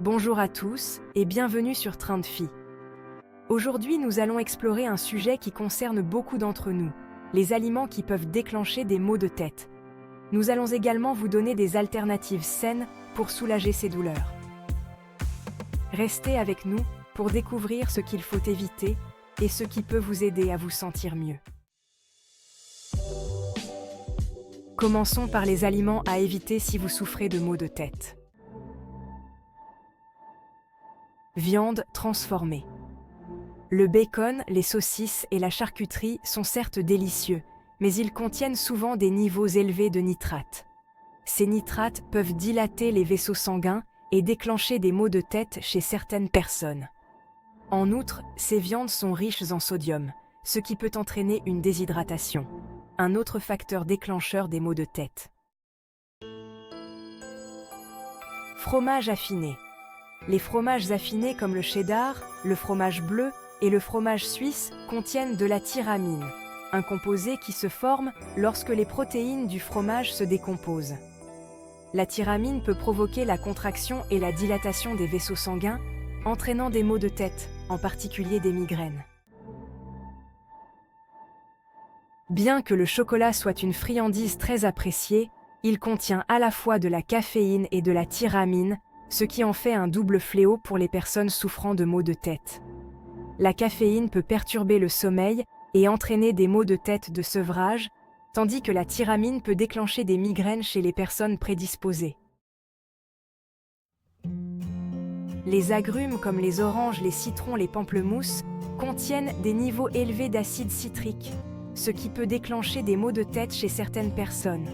Bonjour à tous et bienvenue sur Train de Vie. Aujourd'hui, nous allons explorer un sujet qui concerne beaucoup d'entre nous, les aliments qui peuvent déclencher des maux de tête. Nous allons également vous donner des alternatives saines pour soulager ces douleurs. Restez avec nous pour découvrir ce qu'il faut éviter et ce qui peut vous aider à vous sentir mieux. Commençons par les aliments à éviter si vous souffrez de maux de tête. Viande transformée. Le bacon, les saucisses et la charcuterie sont certes délicieux, mais ils contiennent souvent des niveaux élevés de nitrates. Ces nitrates peuvent dilater les vaisseaux sanguins et déclencher des maux de tête chez certaines personnes. En outre, ces viandes sont riches en sodium, ce qui peut entraîner une déshydratation, un autre facteur déclencheur des maux de tête. Fromage affiné. Les fromages affinés comme le cheddar, le fromage bleu et le fromage suisse contiennent de la tyramine, un composé qui se forme lorsque les protéines du fromage se décomposent. La tyramine peut provoquer la contraction et la dilatation des vaisseaux sanguins, entraînant des maux de tête, en particulier des migraines. Bien que le chocolat soit une friandise très appréciée, il contient à la fois de la caféine et de la tyramine, ce qui en fait un double fléau pour les personnes souffrant de maux de tête. La caféine peut perturber le sommeil et entraîner des maux de tête de sevrage, tandis que la tyramine peut déclencher des migraines chez les personnes prédisposées. Les agrumes comme les oranges, les citrons, les pamplemousses contiennent des niveaux élevés d'acide citrique, ce qui peut déclencher des maux de tête chez certaines personnes.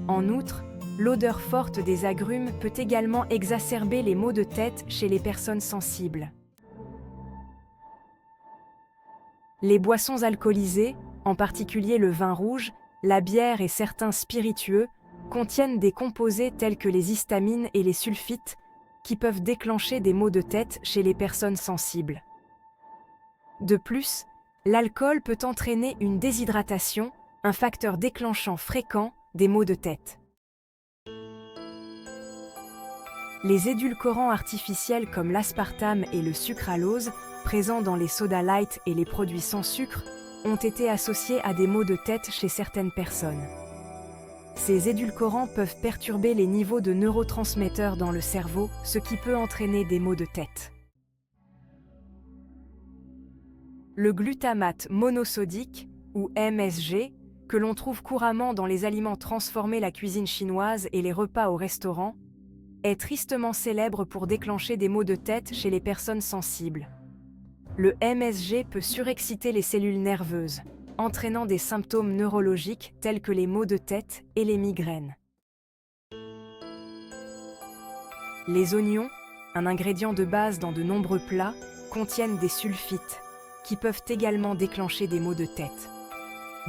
En outre, l'odeur forte des agrumes peut également exacerber les maux de tête chez les personnes sensibles. Les boissons alcoolisées, en particulier le vin rouge, la bière et certains spiritueux, contiennent des composés tels que les histamines et les sulfites qui peuvent déclencher des maux de tête chez les personnes sensibles. De plus, l'alcool peut entraîner une déshydratation, un facteur déclenchant fréquent des maux de tête. Les édulcorants artificiels comme l'aspartame et le sucralose, présents dans les sodas light et les produits sans sucre, ont été associés à des maux de tête chez certaines personnes. Ces édulcorants peuvent perturber les niveaux de neurotransmetteurs dans le cerveau, ce qui peut entraîner des maux de tête. Le glutamate monosodique, ou MSG, que l'on trouve couramment dans les aliments transformés, la cuisine chinoise et les repas au restaurant, est tristement célèbre pour déclencher des maux de tête chez les personnes sensibles. Le MSG peut surexciter les cellules nerveuses, entraînant des symptômes neurologiques tels que les maux de tête et les migraines. Les oignons, un ingrédient de base dans de nombreux plats, contiennent des sulfites, qui peuvent également déclencher des maux de tête.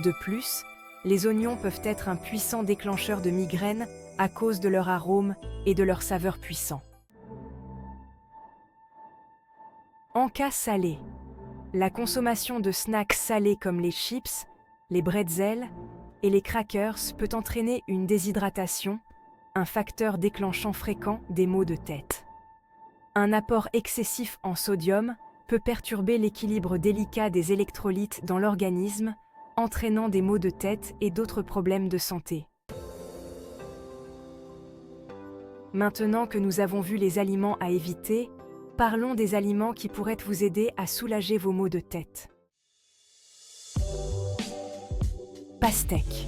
De plus, les oignons peuvent être un puissant déclencheur de migraines à cause de leur arôme et de leur saveur puissant. En cas salé, la consommation de snacks salés comme les chips, les bretzels et les crackers peut entraîner une déshydratation, un facteur déclenchant fréquent des maux de tête. Un apport excessif en sodium peut perturber l'équilibre délicat des électrolytes dans l'organisme, entraînant des maux de tête et d'autres problèmes de santé. Maintenant que nous avons vu les aliments à éviter, parlons des aliments qui pourraient vous aider à soulager vos maux de tête. Pastèque.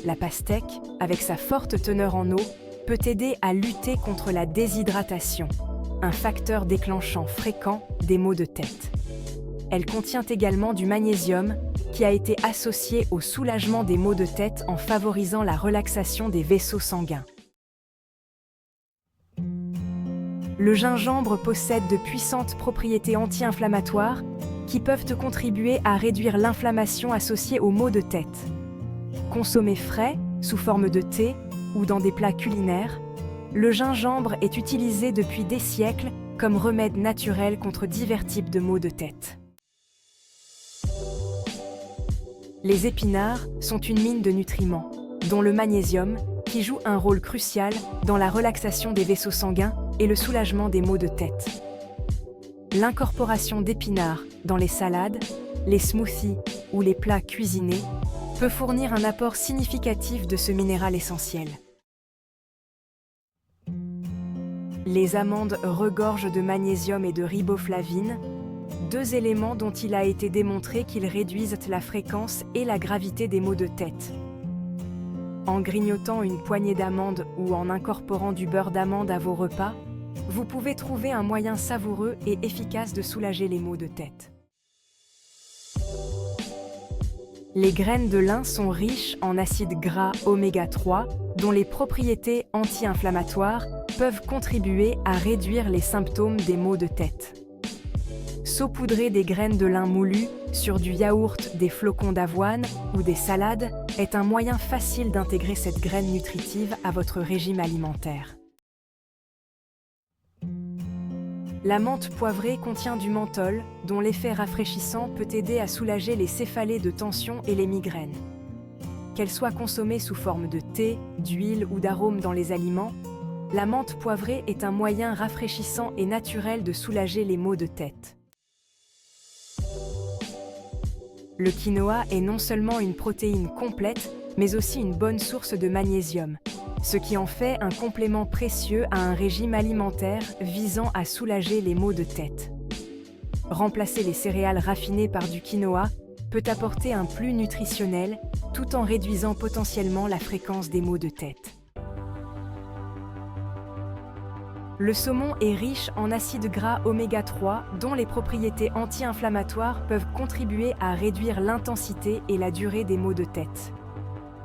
La pastèque, avec sa forte teneur en eau, peut aider à lutter contre la déshydratation, un facteur déclenchant fréquent des maux de tête. Elle contient également du magnésium, qui a été associé au soulagement des maux de tête en favorisant la relaxation des vaisseaux sanguins. Le gingembre possède de puissantes propriétés anti-inflammatoires qui peuvent contribuer à réduire l'inflammation associée aux maux de tête. Consommé frais, sous forme de thé ou dans des plats culinaires, le gingembre est utilisé depuis des siècles comme remède naturel contre divers types de maux de tête. Les épinards sont une mine de nutriments, dont le magnésium, qui joue un rôle crucial dans la relaxation des vaisseaux sanguins et le soulagement des maux de tête. L'incorporation d'épinards dans les salades, les smoothies ou les plats cuisinés peut fournir un apport significatif de ce minéral essentiel. Les amandes regorgent de magnésium et de riboflavine, deux éléments dont il a été démontré qu'ils réduisent la fréquence et la gravité des maux de tête. En grignotant une poignée d'amandes ou en incorporant du beurre d'amande à vos repas, vous pouvez trouver un moyen savoureux et efficace de soulager les maux de tête. Les graines de lin sont riches en acides gras oméga 3, dont les propriétés anti-inflammatoires peuvent contribuer à réduire les symptômes des maux de tête. Saupoudrer des graines de lin moulues sur du yaourt, des flocons d'avoine ou des salades est un moyen facile d'intégrer cette graine nutritive à votre régime alimentaire. La menthe poivrée contient du menthol, dont l'effet rafraîchissant peut aider à soulager les céphalées de tension et les migraines. Qu'elle soit consommée sous forme de thé, d'huile ou d'arôme dans les aliments, la menthe poivrée est un moyen rafraîchissant et naturel de soulager les maux de tête. Le quinoa est non seulement une protéine complète, mais aussi une bonne source de magnésium, ce qui en fait un complément précieux à un régime alimentaire visant à soulager les maux de tête. Remplacer les céréales raffinées par du quinoa peut apporter un plus nutritionnel tout en réduisant potentiellement la fréquence des maux de tête. Le saumon est riche en acides gras oméga 3 dont les propriétés anti-inflammatoires peuvent contribuer à réduire l'intensité et la durée des maux de tête.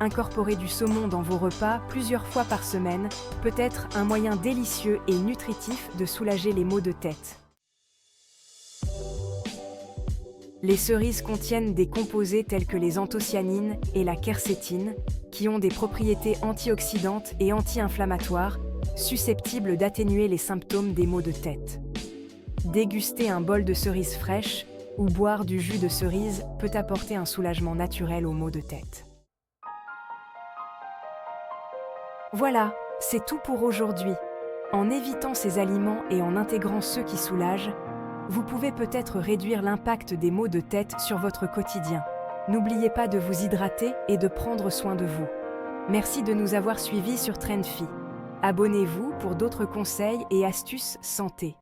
Incorporer du saumon dans vos repas plusieurs fois par semaine peut être un moyen délicieux et nutritif de soulager les maux de tête. Les cerises contiennent des composés tels que les anthocyanines et la quercétine, qui ont des propriétés antioxydantes et anti-inflammatoires, susceptibles d'atténuer les symptômes des maux de tête. Déguster un bol de cerises fraîches ou boire du jus de cerise peut apporter un soulagement naturel aux maux de tête. Voilà, c'est tout pour aujourd'hui. En évitant ces aliments et en intégrant ceux qui soulagent, vous pouvez peut-être réduire l'impact des maux de tête sur votre quotidien. N'oubliez pas de vous hydrater et de prendre soin de vous. Merci de nous avoir suivis sur Trendfi. Abonnez-vous pour d'autres conseils et astuces santé.